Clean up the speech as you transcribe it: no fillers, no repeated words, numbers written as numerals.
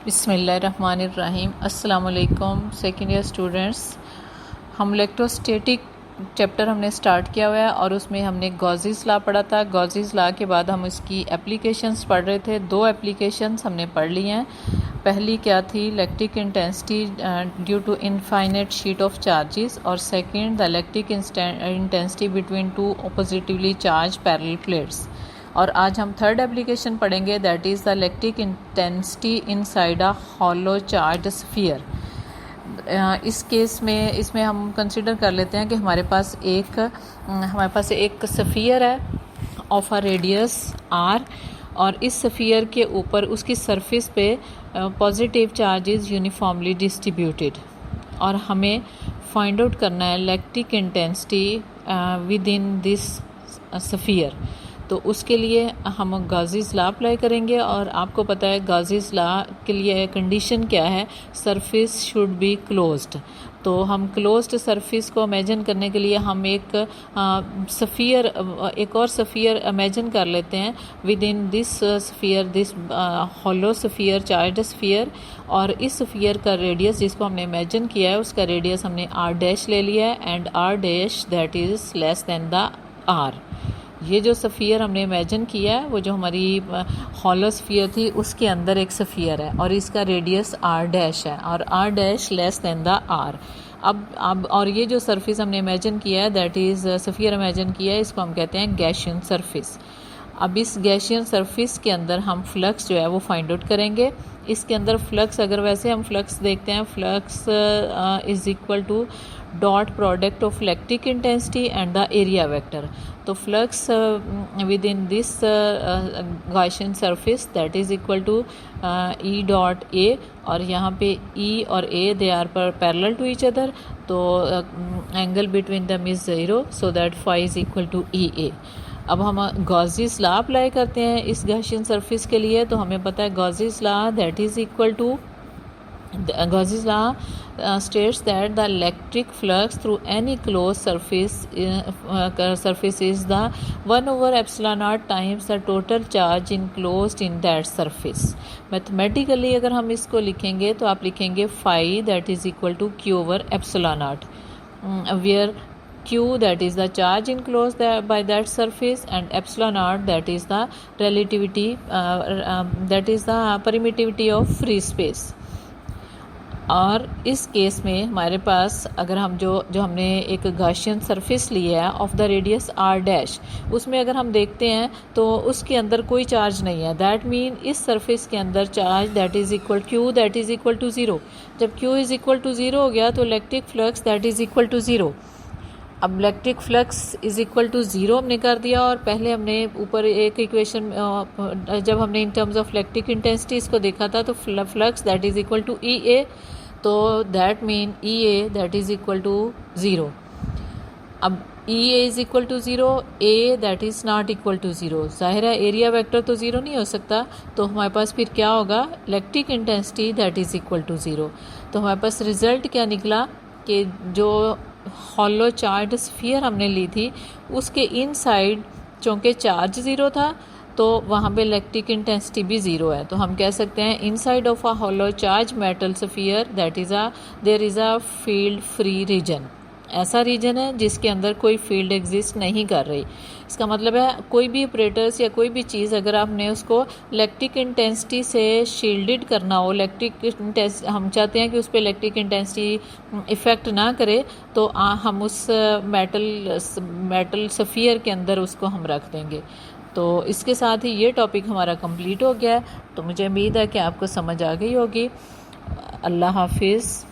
बिस्मिल्लाहिर्रहमानिर्रहीम। अस्सलाम वालेकुम सेकेंड ईयर स्टूडेंट्स। हम इलेक्ट्रोस्टैटिक चैप्टर हमने स्टार्ट किया हुआ है और उसमें हमने गॉसेस लॉ पढ़ा था। गॉसेस लॉ के बाद हम इसकी एप्लीकेशंस पढ़ रहे थे। दो एप्लीकेशंस हमने पढ़ ली हैं। पहली क्या थी, electric intensity due to infinite sheet of charges, और second the electric intensity between two oppositely charge parallel plates. और आज हम थर्ड एप्लीकेशन पढ़ेंगे, that is the electric intensity inside a hollow charge sphere. इस केस में इसमें हम consider कर लेते हैं कि हमारे पास एक स्फीयर है ऑफ अ रेडियस आर, और इस स्फीयर के ऊपर उसकी सरफेस पे पॉजिटिव चार्जेस यूनिफॉर्मली डिस्ट्रीब्यूटेड, और हमें फाइंड आउट करना है electric intensity with in this sphere. तो उसके लिए हम गॉसेस लॉ अप्लाई करेंगे, और आपको पता है गॉसेस लॉ के लिए कंडीशन क्या है, सरफेस शुड बी क्लोज्ड। तो हम क्लोज्ड सरफेस को इमेजिन करने के लिए हम एक और स्फीयर इमेजिन कर लेते हैं with in this sphere, this hollow sphere, charge sphere. और इस स्फीयर का रेडियस जिसको हमने इमेजिन किया है उसका रेडियस हमने आर डैश ले लिया है, and R dash that is less than the R. ये जो स्फीयर हमने इमेजिन किया है, वो जो हमारी हॉलो स्फीयर थी उसके अंदर एक स्फीयर है और इसका रेडियस आर डैश है, और R dash less than the R. अब और ये जो सरफेस हमने इमेजिन किया है, दैट इज़ स्फीयर इमेजिन किया है, इसको हम कहते हैं गैशियन सरफेस। अब इस गैशियन सरफेस के अंदर हम फ्लक्स जो है वो फाइंड आउट करेंगे। इसके अंदर फ्लक्स, अगर वैसे हम फ्लक्स देखते हैं, flux is equal to dot product of electric intensity and the area vector. तो flux within this Gaussian surface that is equal to E dot A, और यहाँ पे ई और A they are parallel to each other, तो angle between them is 0, so that phi is equal to E A. अब हम Gauss's law apply करते हैं इस गॉसियन सरफेस के लिए। तो हमें पता है Gauss's law that is equal to, Gauss's law states that the electric flux through any closed surface is the 1 over epsilon naught times the total charge enclosed in that surface. Mathematically अगर हम इसको लिखेंगे तो आप लिखेंगे phi that is equal to q over epsilon naught, where q that is the charge enclosed by that surface, and epsilon naught that is the relativity that is the permittivity of free space. और इस case में हमारे पास अगर हम जो हमने एक Gaussian surface लिया है of the radius R dash, उसमें अगर हम देखते हैं तो उसके अंदर कोई चार्ज नहीं है। दैट मीन इस सरफेस के अंदर charge that is equal Q that is equal to 0। जब क्यू इज इक्वल टू 0 हो गया तो electric flux that is equal to 0। अब electric flux is equal to 0 हमने कर दिया, और पहले हमने ऊपर एक इक्वेशन जब हमने in terms of electric intensity इसको देखा था, तो flux that is equal to E A, तो that mean E A that is equal to 0। अब E A is equal to 0, A that is not equal to 0। जाहिर है area vector तो 0 नहीं हो सकता, तो हमारे पास फिर क्या होगा, electric intensity that is equal to 0। तो हमारे पास रिजल्ट क्या निकला कि जो हॉलो चार्ज स्फीयर हमने ली थी उसके इनसाइड चूँकि चार्ज 0 था तो वहाँ पे इलेक्ट्रिक इंटेंसिटी भी 0 है। तो हम कह सकते हैं inside of a hollow charge metal sphere that is there is a field free region. ऐसा रीजन है जिसके अंदर कोई फील्ड एग्जिस्ट नहीं कर रही। इसका मतलब है कोई भी ऑपरेटर्स या कोई भी चीज़ अगर आपने उसको इलेक्ट्रिक इंटेंसिटी से शील्डेड करना हो, हम चाहते हैं कि उस पर इलेक्ट्रिक इंटेंसिटी इफ़ेक्ट ना करे, तो हम उस मेटल स्फीयर के अंदर उसको हम रख देंगे। तो इसके साथ ही ये टॉपिक हमारा कंप्लीट हो गया है। तो मुझे उम्मीद है कि आपको समझ आ गई होगी। अल्लाह हाफिज़।